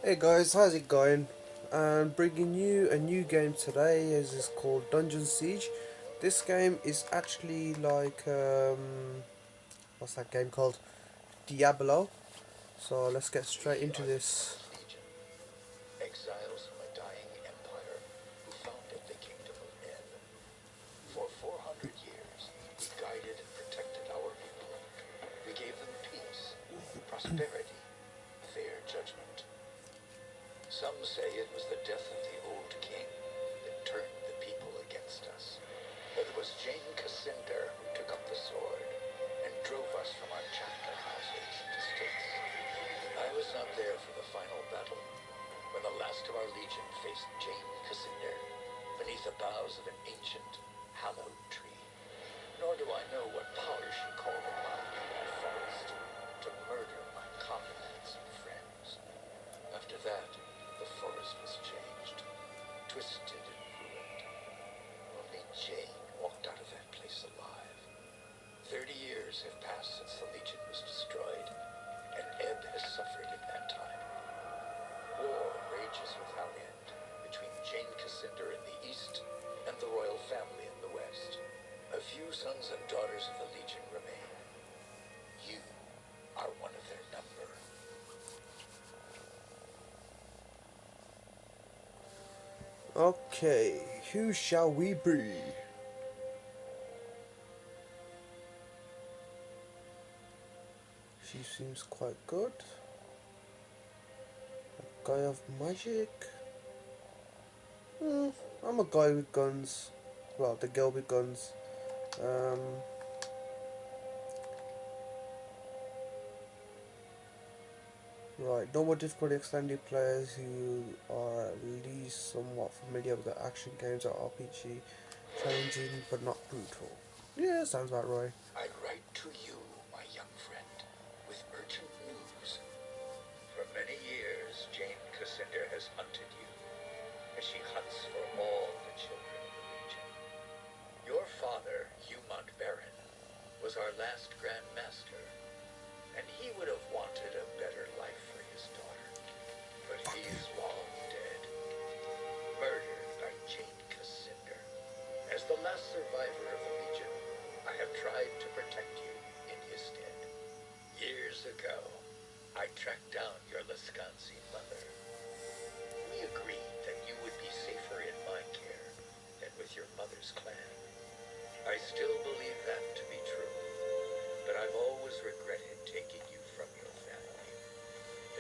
Hey guys, how's it going? And bringing you a new game today is called Dungeon Siege. This game is actually like what's that game called? Diablo. So let's get straight into this. Legion, exiles from a dying empire who founded the kingdom of Ebb. For 400 years, we guided and protected our people. We gave them peace, prosperity, fair judgment. Some say it was the death of the old king that turned the people against us. But it was Jane Cassinder who took up the sword and drove us from our chapter houses and estates. I was not there for the final battle, when the last of our legion faced Jane Cassinder beneath the boughs of an ancient, hallowed tree. Nor do I know what power she called upon in that forest to murder my comrades and friends. After that, the forest was changed, twisted and ruined. Only Jane walked out of that place alive. 30 years have passed since the Legion was destroyed, and Ebb has suffered in that time. War rages without end between Jane Cassinder in the east and the royal family in the west. A few sons and daughters of the Legion remain. You are one of their number. Okay, who shall we be? She seems quite good. A guy of magic. I'm a guy with guns. Well, the girl with guns. Um, Right, normal difficulty extended players who are at least somewhat familiar with the action games or RPG, challenging but not brutal. Yeah, sounds about right. I write to you, my young friend, with urgent news. For many years, Jane Cassinder has hunted you, as she hunts for all the children of the Legion. Your father, Hugh Montbarron, was our last Grand Master, and he would have wanted a better life for his daughter. But he is long dead, murdered by Jane Cassinder. As the last survivor of the Legion, I have tried to protect you in his stead. Years ago, I tracked down your Lascanzi mother. We agreed that you would be safer in my care than with your mother's clan. I still believe that to be true, but I've always regretted taking you from your family.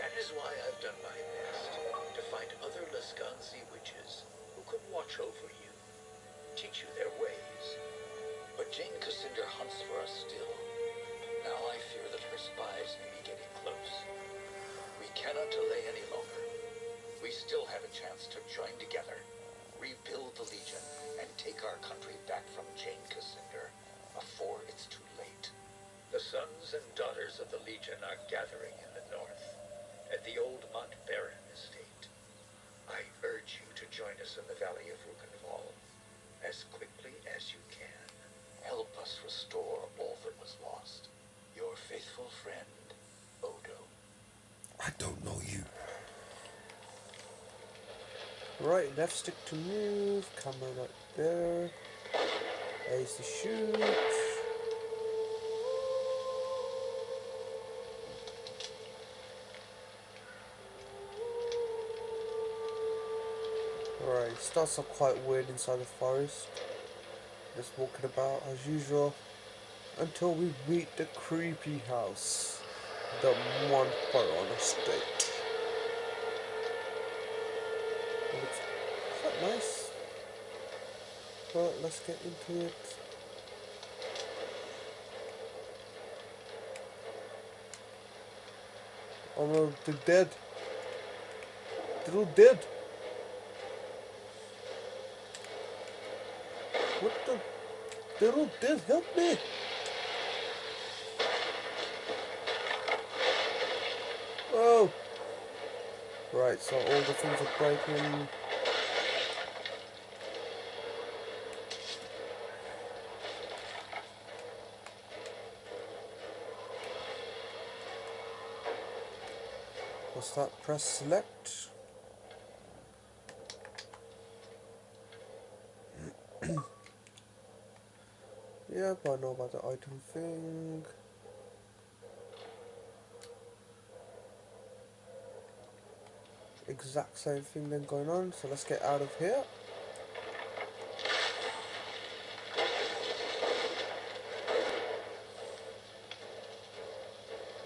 That is why I've done my best to find other Lascanzi witches who could watch over you, teach you their ways. But Jane Cassinder hunts for us still. Now I fear that her spies may be getting close. We cannot delay any longer. We still have a chance to join together, rebuild the Legion, and take our country back from Jane Cassinder before it's too late. The sons and daughters of the Legion are gathering in the north, at the old Montbarron estate. I urge you to join us in the Valley of Rukenval as quickly as you can. Help us restore all that was lost. Your faithful friend, Odo. I don't know you. Right, left stick to move, camera right there. A is to shoot. Right, starts off quite weird inside the forest. Just walking about as usual until we meet the creepy house, the Montbarron estate. It looks quite nice, but let's get into it. Oh no, they're dead. They're all dead. What the? They're all dead. Help me. Oh. Right, so all the things are breaking. What's that? Press select. Yep, I know about the item thing. Exact same thing then going on, so let's get out of here.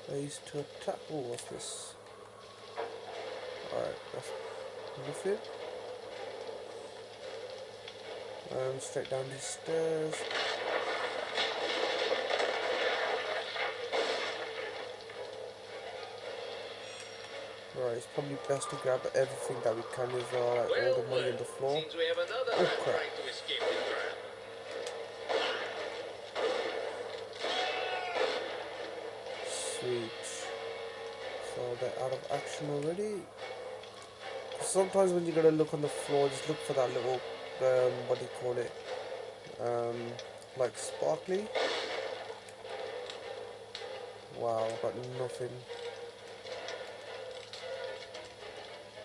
Base to attack. Oh, what's this? Alright, that's nothing. Straight down these stairs. Right, it's probably best to grab everything that we can as well, like all the money on the floor. Seems we have another Oh man crap. trying to escape the trap. Sweet. So they're out of action already. Sometimes when you gotta look on the floor, just look for that little, what do you call it? Like sparkly. Wow, got nothing.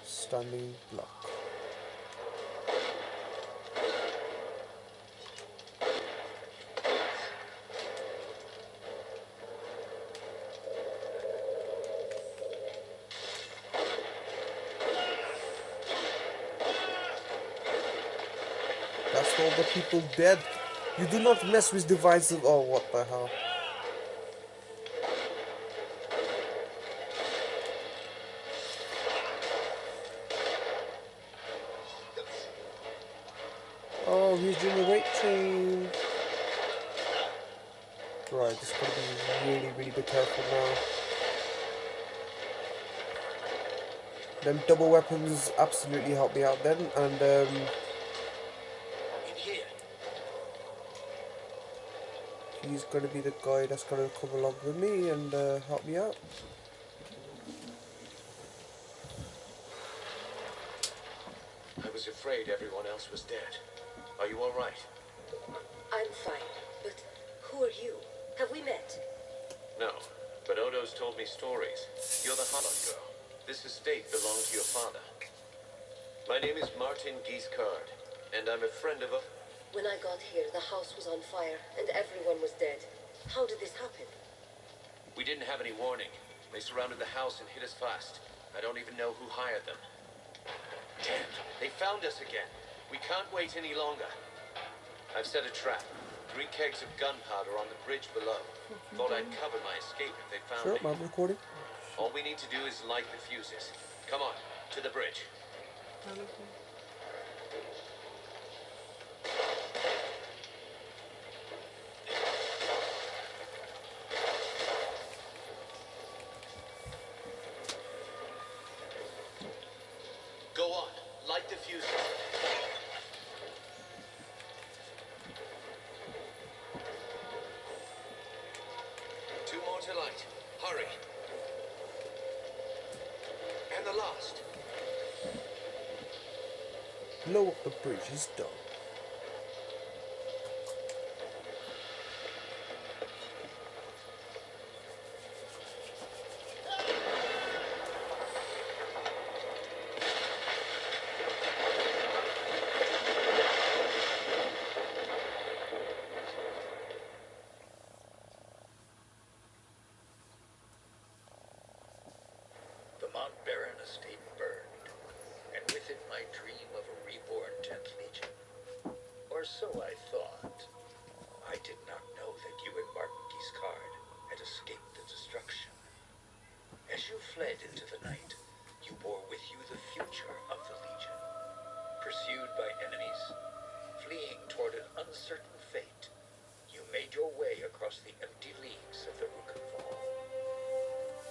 Standing block. That's all the people dead. You do not mess with devices. Oh, what the hell? Oh, he's generating. Right, just gotta be really be careful now. Them double weapons absolutely helped me out then, and In here. he's gonna be the guy that's gonna come along with me and help me out. I was afraid everyone else was dead. Are you all right? I'm fine, but who are you? Have we met? No, but Odo's told me stories. You're the Holland girl. This estate belonged to your father. My name is Martin Guiscard, and I'm a friend of a... When I got here, the house was on fire and everyone was dead. How did this happen? We didn't have any warning. They surrounded the house and hit us fast. I don't even know who hired them. Damn, they found us again. We can't wait any longer. I've set a trap. 3 kegs of gunpowder on the bridge below. Thought I'd cover my escape if they found Sure, me. I'm recording. All we need to do is light the fuses. Come on, to the bridge. Go on, light the fuses. Two more to light. Hurry. And the last. Blow up the bridge is done. The Mount Baron estate burned, and with it my dream of a reborn 10th Legion. Or so I thought. I did not know that you and Martin Guiscard had escaped the destruction. As you fled into the night, you bore with you the future of the Legion. Pursued by enemies, fleeing toward an uncertain fate, you made your way across the empty leagues of the Rukenval.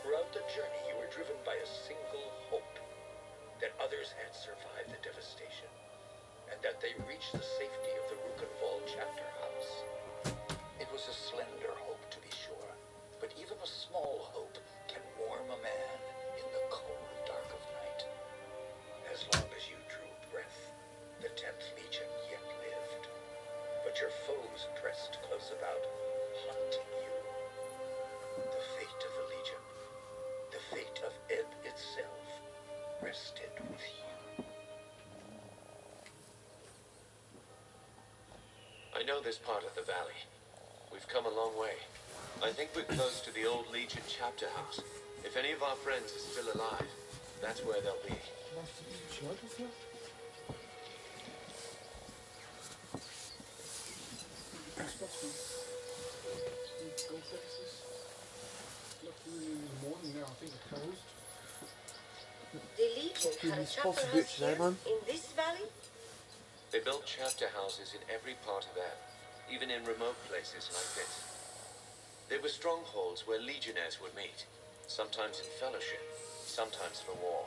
Throughout the journey, you were driven by a single hope, that others had survived the devastation, and that they reached the safety of the Rukenval chapter house. It was a slender hope, to be sure, but even a small hope can warm a man in the cold dark of night. As long as you drew breath, the 10th Legion yet lived, but your foes pressed close about, haunting you. The fate of the Legion, the fate of Ebb itself, know this part of the valley. We've come a long way. I think we're close to the old Legion chapter house. If any of our friends are still alive, that's where they'll be. The Legion had a chapter house here, in this valley? They built chapter houses in every part of Ebb, even in remote places like this. They were strongholds where legionnaires would meet, sometimes in fellowship, sometimes for war.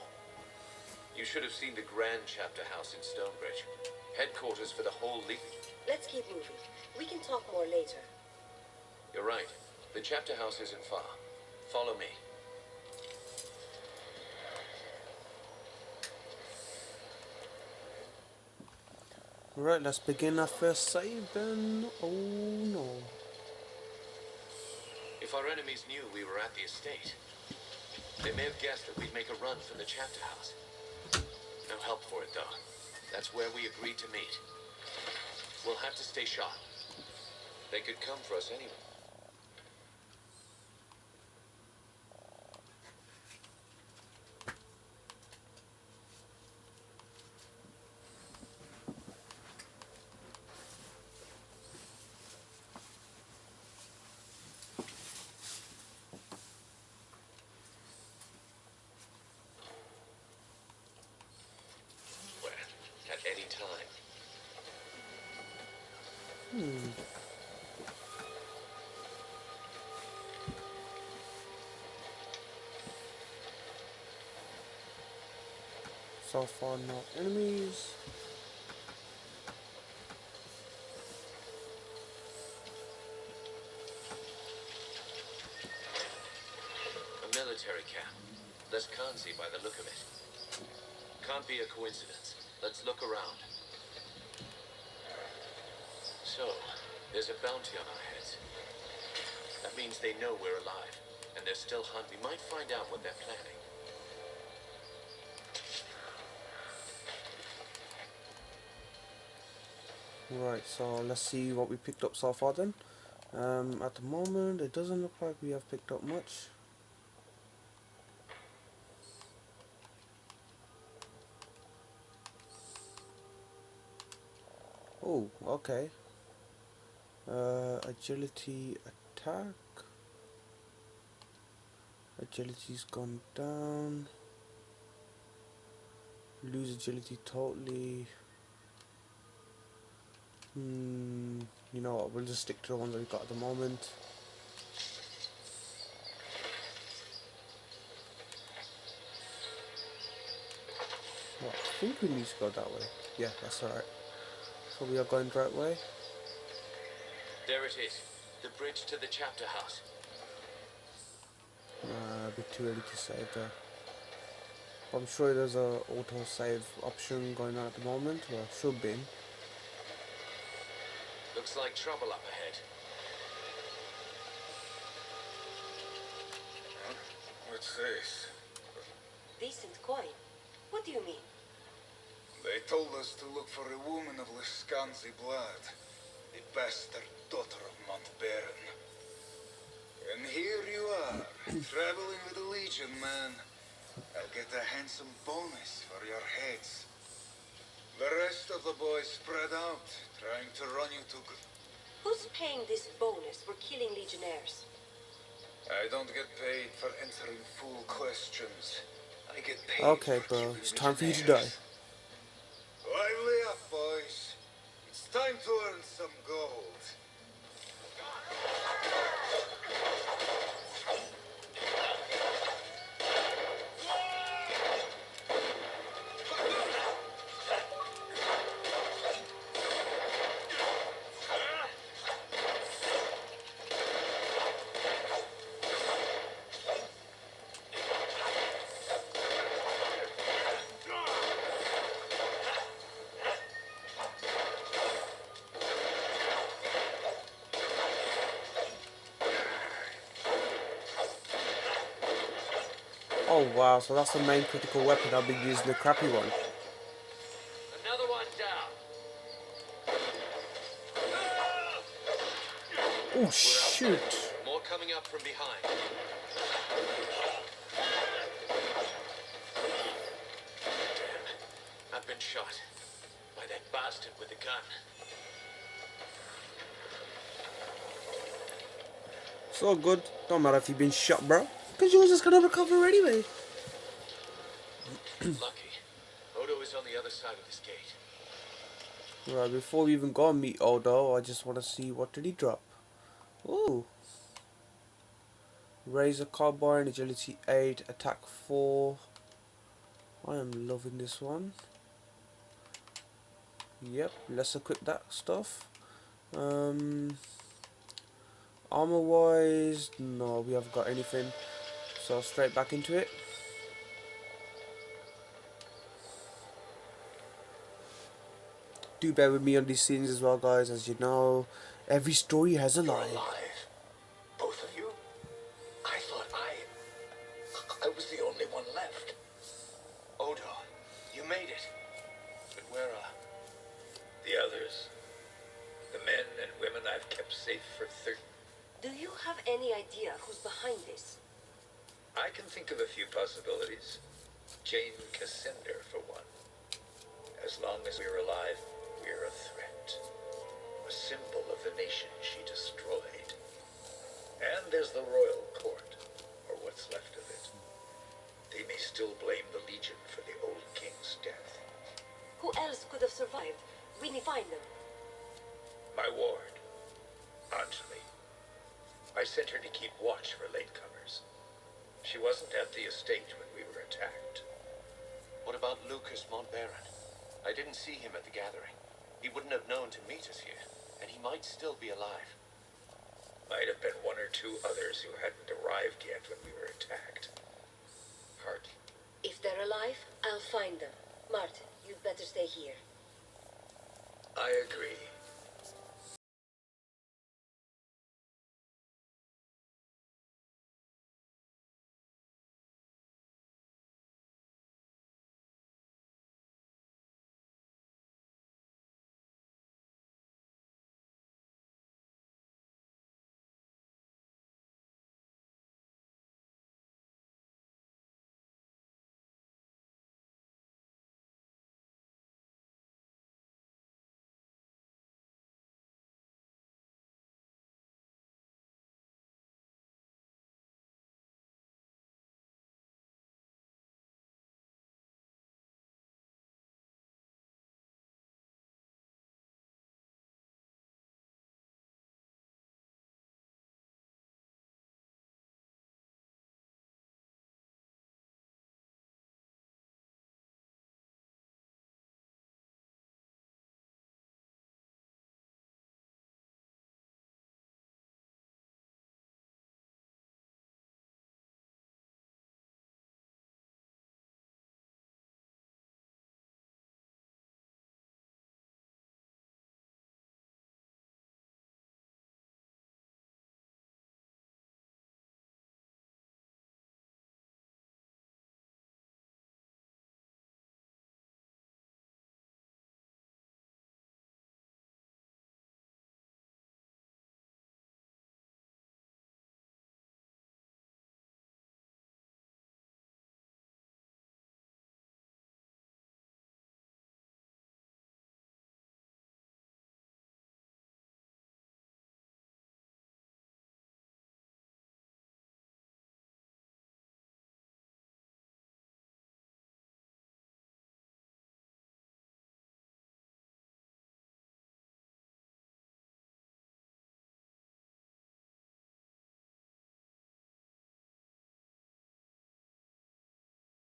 You should have seen the grand chapter house in Stonebridge, headquarters for the whole Legion. Let's keep moving. We can talk more later. You're right. The chapter house isn't far. Follow me. Right, let's begin our first save then. Oh no. If our enemies knew we were at the estate, they may have guessed that we'd make a run for the chapter house. No help for it, though. That's where we agreed to meet. We'll have to stay sharp. They could come for us anyway. At any time. So far, no enemies. A military camp. Less Kanzi by the look of it. Can't be a coincidence. Let's look around. So, there's a bounty on our heads. That means they know we're alive, and they're still hunting. We might find out what they're planning. Right, so let's see what we picked up so far then. At the moment, it doesn't look like we have picked up much. Oh, okay. Agility attack. Agility's gone down. Lose agility totally. You know what, we'll just stick to the ones that we've got at the moment. Well, I think we need to go that way. Yeah, that's alright. So we are going the right way. There it is. The bridge to the chapter house. A bit too early to save there. I'm sure there's a auto save option going on at the moment, or should be. Looks like trouble up ahead. Huh? What's this? Decent coin. What do you mean? They told us to look for a woman of Liscanzi blood, the bastard daughter of Mount Baron. And here you are, traveling with the Legion, man. I'll get a handsome bonus for your heads. The rest of the boys spread out, trying to run you to... Who's paying this bonus for killing legionnaires? I don't get paid for answering fool questions. I get paid Okay, for bro, killing it's time for you to die. legionnaires. Lively up, boys. It's time to earn some gold. Oh wow, so that's the main critical weapon I'll be using, the crappy one. Another one down. Oh shoot! More coming up from behind. Damn. I've been shot by that bastard with the gun. It's all good. Don't matter if you've been shot, bro. Because you're just gonna recover anyway. Lucky. Odo is on the other side of this gate. Right, before we even go and meet Odo, I just want to see what did he drop. Ooh. Razor Carbine, Agility 8, Attack 4. I am loving this one. Yep, let's equip that stuff. Armor wise, no, we haven't got anything. So straight back into it. Do bear with me on these scenes as well, guys. As you know, every story has a You're lie. alive. Both of you? I thought I was the only one left. Odo, you made it. But where are The others. The men and women I've kept safe for 30. Do you have any idea who's behind this? I can think of a few possibilities. Jane Cassandra, for one. As long as we're alive, we're a threat. A symbol of the nation she destroyed. And there's the royal court, or what's left of it. They may still blame the Legion for the old king's death. Who else could have survived? We need to find them. My ward, Anjali. I sent her to keep watch for latecomers. She wasn't at the estate when we were attacked. What about Lucas Montbaron? I didn't see him at the gathering. He wouldn't have known to meet us here, and he might still be alive. Might have been one or two others who hadn't arrived yet when we were attacked. Hardly. If they're alive, I'll find them. Martin, you'd better stay here. I agree.